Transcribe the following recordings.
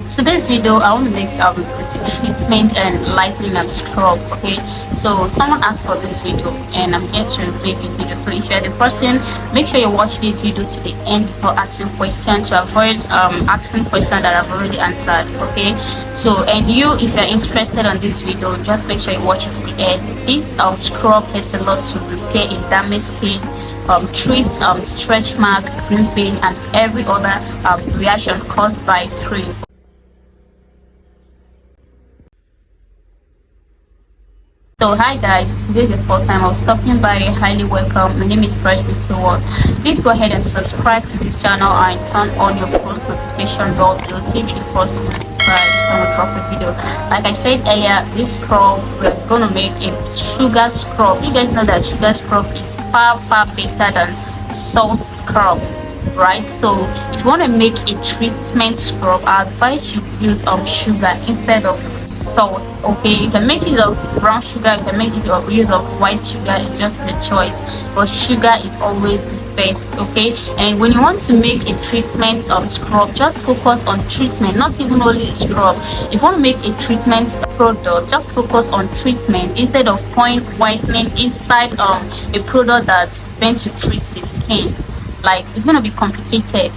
today's video I want to make treatment and lightening and scrub. Okay, so someone asked for this video and I'm here to make a video. So if you're the person, make sure you watch this video to the end before asking questions to avoid asking questions that I've already answered. Okay, so and you, if you're interested on this video, just make sure you watch it to the end. This scrub helps a lot to repair a damaged skin, treat stretch mark, green vein, and every other reaction caused by cream. So hi guys, today is the first time I was stopping by. Highly welcome. My name is Fresh World. Please go ahead and subscribe to this channel and turn on your post notification bell to see me the first subscribe time I drop a video. Like I said earlier, this scrub we're gonna make a sugar scrub. You guys know that sugar scrub is far better than salt scrub, right? So if you want to make a treatment scrub, I advise you use sugar instead of salt. Okay, you can make use of brown sugar, you can make use of white sugar. It's just a choice, but sugar is always the best. Okay, and when you want to make a treatment scrub, just focus on treatment, not even only scrub. If you want to make a treatment product, just focus on treatment instead of pouring whitening inside a product that is meant to treat the skin. Like, it's going to be complicated.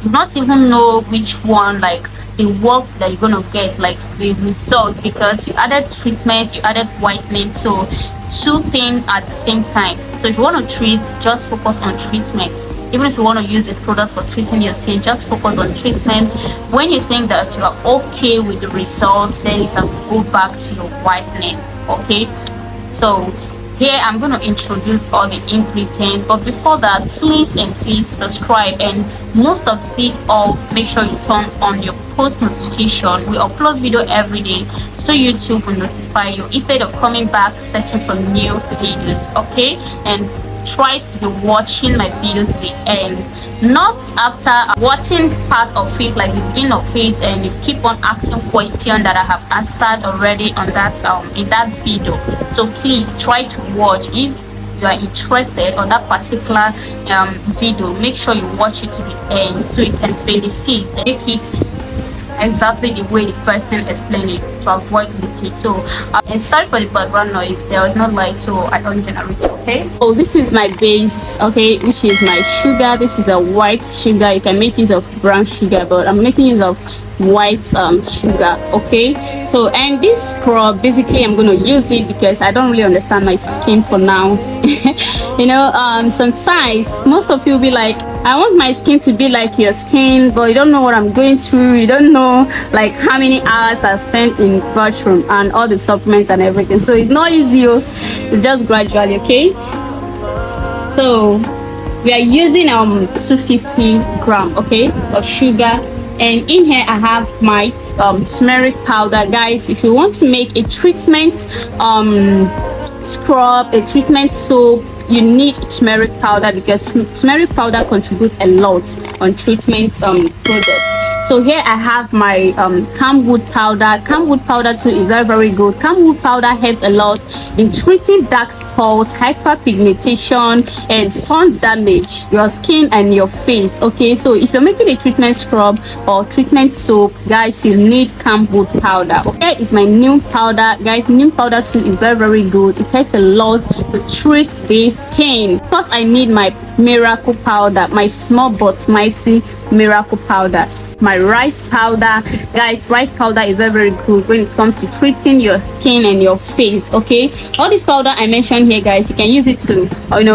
You not even know which one, like the work that you're gonna get, like the result, because you added treatment, you added whitening, so two things at the same time. So if you want to treat, just focus on treatment. Even if you want to use a product for treating your skin, just focus on treatment. When you think that you are okay with the results, then you can go back to your whitening. Okay, so here I'm going to introduce all the ingredients, but before that, please subscribe, and most of it all, make sure you turn on your post notification. We upload video every day, so YouTube will notify you instead of coming back searching for new videos. Okay, and try to be watching my videos to the end, not after watching part of it, like the beginning of it, and you keep on asking questions that I have answered already on that in that video. So please try to watch. If you are interested on that particular video, make sure you watch it to the end so you can benefit and make it exactly the way the person explained it to avoid mistake. So and sorry for the background noise, there was no light, so I don't generate. Okay, oh, this is my base, okay, which is my sugar. This is a white sugar. You can make use of brown sugar, but I'm making use of white sugar. Okay, so and this scrub, basically I'm going to use it because I don't really understand my skin for now. You know, sometimes most of you will be like, I want my skin to be like your skin, but you don't know what I'm going through. You don't know like how many hours I spent in bathroom and all the supplements and everything. So it's not easy. It's just gradually. Okay, so we are using 250 gram, okay, of sugar, and in here I have my turmeric powder. Guys, if you want to make a treatment scrub, a treatment soap, you need turmeric powder because turmeric powder contributes a lot on treatment products. So here I have my camwood powder. Camwood powder too is very good. Camwood powder helps a lot in treating dark spots, hyperpigmentation, and sun damage your skin and your face. Okay, so if you're making a treatment scrub or treatment soap, guys, you need camwood powder. Okay, it's my neem powder. Guys, neem powder too is very good. It helps a lot to treat the skin. Of course, I need my miracle powder, my small but mighty miracle powder. My rice powder. Guys, rice powder is very good when it comes to treating your skin and your face. Okay, all this powder I mentioned here, guys, you can use it to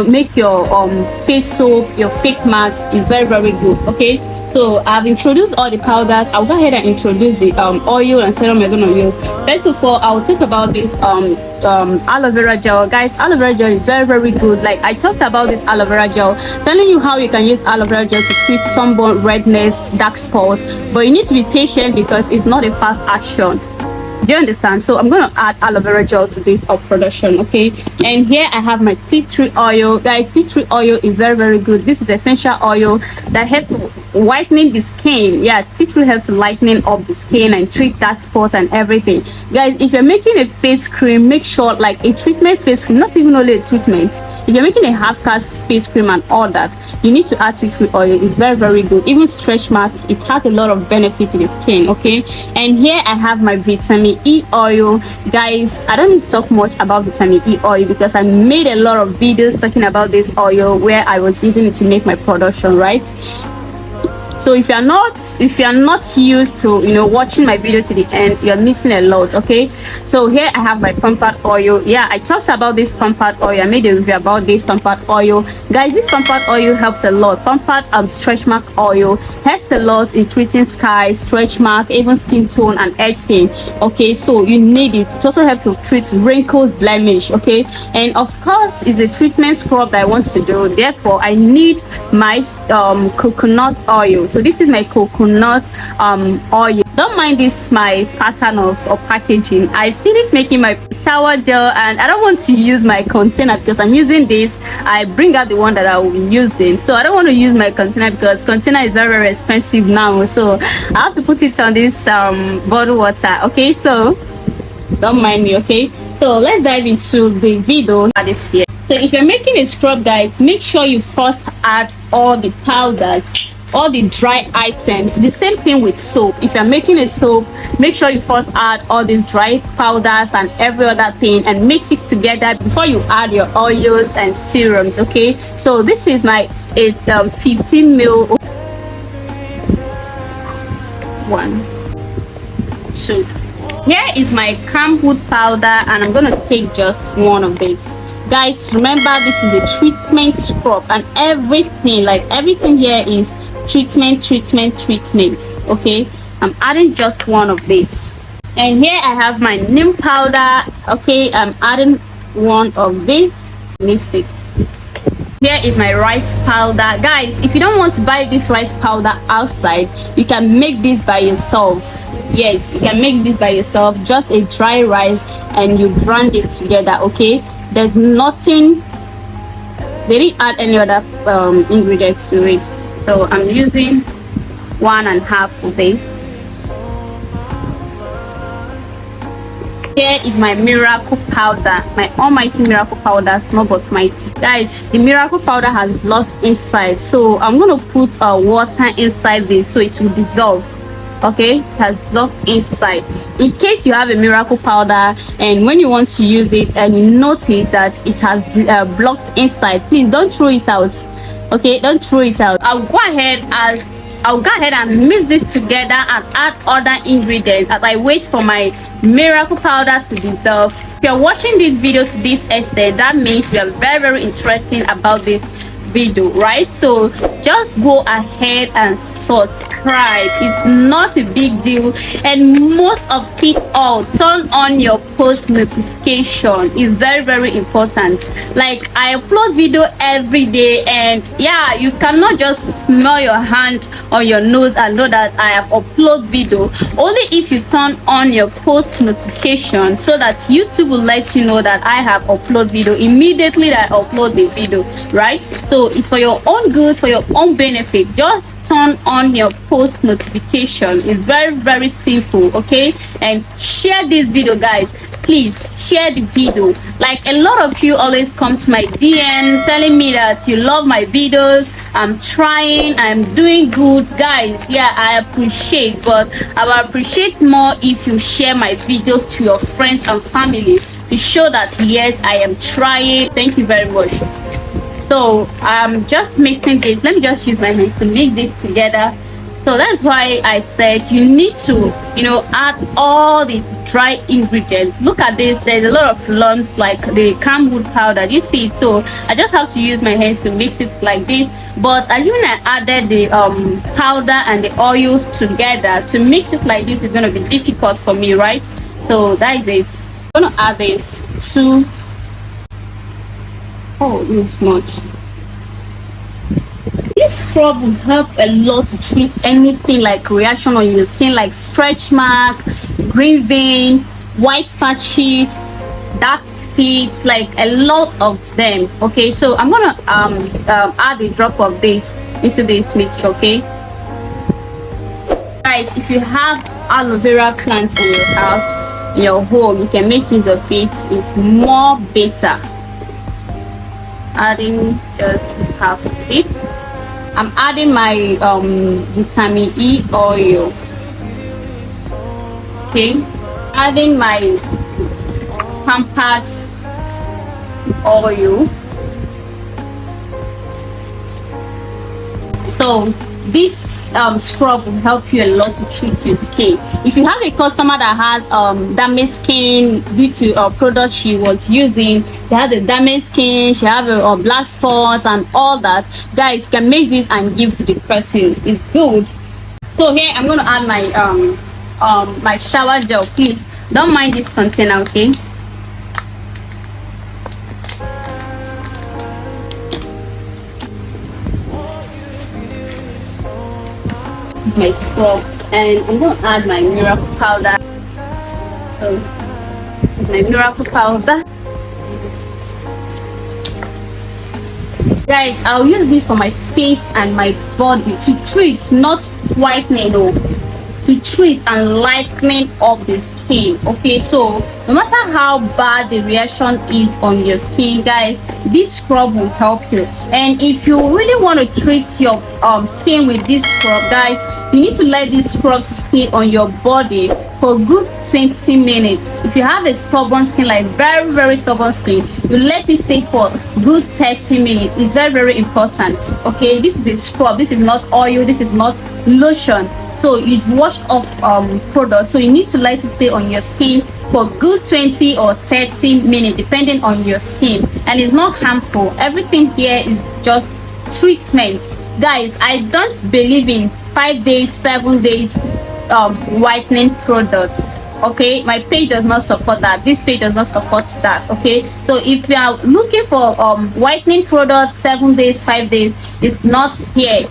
make your face soap, your face masks. Is very good. Okay, so I've introduced all the powders. I'll go ahead and introduce the oil and serum we're gonna use. First of all, I'll talk about this aloe vera gel. Guys, aloe vera gel is very good. Like I talked about this aloe vera gel, telling you how you can use aloe vera gel to treat sunburn, redness, dark spots, but you need to be patient because it's not a fast action. Do you understand? So I'm going to add aloe vera gel to this production, okay? And here I have my tea tree oil. Guys, tea tree oil is very, very good. This is essential oil that helps to whitening the skin. Yeah, tea tree helps to lightening up the skin and treat that spot and everything. Guys, if you're making a face cream, make sure like a treatment face cream, not even only a treatment. If you're making a half-cast face cream and all that, you need to add tea tree oil. It's very, very good. Even stretch mark, it has a lot of benefits to the skin, okay? And here I have my vitamin E oil. Guys, I don't need to talk much about vitamin E oil because I made a lot of videos talking about this oil where I was using it to make my production, right? So if you're not used to watching my video to the end, you're missing a lot, okay? So here I have my pampered oil. Yeah, I talked about this pampered oil. I made a review about this pampered oil. Guys, this pampered oil helps a lot. Pampered stretch mark oil helps a lot in treating scars, stretch mark, even skin tone and edge skin, okay? So you need it. It also helps to treat wrinkles, blemish, okay? And of course, it's a treatment scrub that I want to do. Therefore, I need my coconut oil. So this is my coconut oil. Don't mind this my pattern of packaging. I finished making my shower gel and I don't want to use my container because I'm using this. I bring out the one that I will be using, so I don't want to use my container because container is very, very expensive now, so I have to put it on this bottled water, okay? So don't mind me, okay? So let's dive into the video that is here. So if you're making a scrub, guys, make sure you first add all the powders, all the dry items. The same thing with soap. If you're making a soap, make sure you first add all these dry powders and every other thing and mix it together before you add your oils and serums, okay? So this is my 15 ml. 1 2. Here is my camwood powder and I'm gonna take just one of these. Guys, remember this is a treatment scrub and everything here is treatment, okay? I'm adding just one of this. And here I have my neem powder, okay? I'm adding one of this. Mistake. Here is my rice powder. Guys, if you don't want to buy this rice powder outside, you can make this by yourself. Yes, you can make this by yourself, just a dry rice and you grind it together, okay? There's nothing, they didn't add any other ingredients to it, so I'm using 1.5 of this. Here is my miracle powder, my almighty miracle powder, small but mighty. Guys, the miracle powder has blocked inside, so I'm gonna put water inside this so it will dissolve, okay? It has blocked inside. In case you have a miracle powder and when you want to use it and you notice that it has blocked inside, please don't throw it out, okay? Don't throw it out. I'll go ahead and mix it together and add other ingredients as I wait for my miracle powder to dissolve. If you're watching this video to this extent, that means you are very, very interested about this video, right? So just go ahead and subscribe. It's not a big deal, and most of it all, turn on your post notification. It's very, very important. Like, I upload video every day, and yeah, you cannot just smell your hand on your nose and know that I have upload video. Only if you turn on your post notification, so that YouTube will let you know that I have upload video immediately that I upload the video, right? So it's for your own good, for your own benefit. Just turn on your post notification. It's very, very simple, okay? And share this video, guys. Please share the video. Like, a lot of you always come to my DM telling me that you love my videos. I'm trying, I'm doing good. Guys, yeah, I appreciate, but I will appreciate more if you share my videos to your friends and family to show that yes, I am trying. Thank you very much. So I'm just mixing this. Let me just use my hand to mix this together. So that's why I said you need to add all the dry ingredients. Look at this, there's a lot of lumps like the camwood powder, you see it. So I just have to use my hands to mix it like this. But as when I added the powder and the oils together, to mix it like this is going to be difficult for me, right? So that is it. I'm going to add this to this much. This scrub will help a lot to treat anything like reaction on your skin, like stretch mark, green vein, white patches, dark feet, like a lot of them. Okay, so I'm gonna add a drop of this into this mixture. Okay, guys, if you have aloe vera plants in your house, in your home, you can make use of it. It's more better. Adding just half of it. I'm adding my vitamin E oil. Okay, adding my pampered oil. So this scrub will help you a lot to treat your skin. If you have a customer that has damaged skin due to product she was using, she has a damaged skin, she have a black spots and all that, guys, you can make this and give to the person. It's good. So here I'm going to add my my shower gel. Please don't mind this container, okay? This is my scrub, and I'm going to add my miracle powder. So this is my miracle powder. Guys, I'll use this for my face and my body to treat, not whitening, no, to treat and lightening up the skin. Okay, so no matter how bad the reaction is on your skin, guys, this scrub will help you. And if you really want to treat your skin with this scrub, guys, you need to let this scrub to stay on your body for good 20 minutes. If you have a stubborn skin, like very stubborn skin, you let it stay for good 30 minutes. It's very important. Okay, this is a scrub, this is not oil, this is not lotion, so it's washed off product, so you need to let it stay on your skin for good 20 or 30 minutes depending on your skin, and it's not harmful. Everything here is just treatment. Guys, I don't believe in 5 days, 7 days whitening products. Okay, my page does not support that. This page does not support that. Okay, so if you are looking for whitening products 7 days, 5 days, it's not here.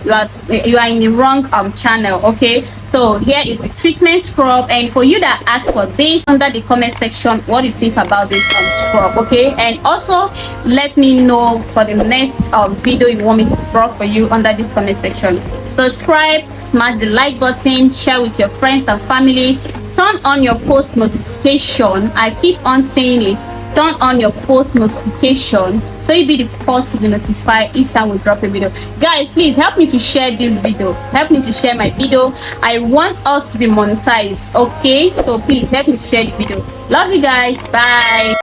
You are in the wrong channel. Okay, so here is the treatment scrub, and for you that asked for this, under the comment section what you think about this scrub. Okay, and also let me know for the next video you want me to draw for you under this comment section. Subscribe, smash the like button, share with your friends and family, turn on your post notification. I keep on saying it, turn on your post notification so you'll be the first to be notified each time we drop a video. Guys, please help me to share this video, help me to share my video. I want us to be monetized. Okay, so please help me to share the video. Love you guys. Bye.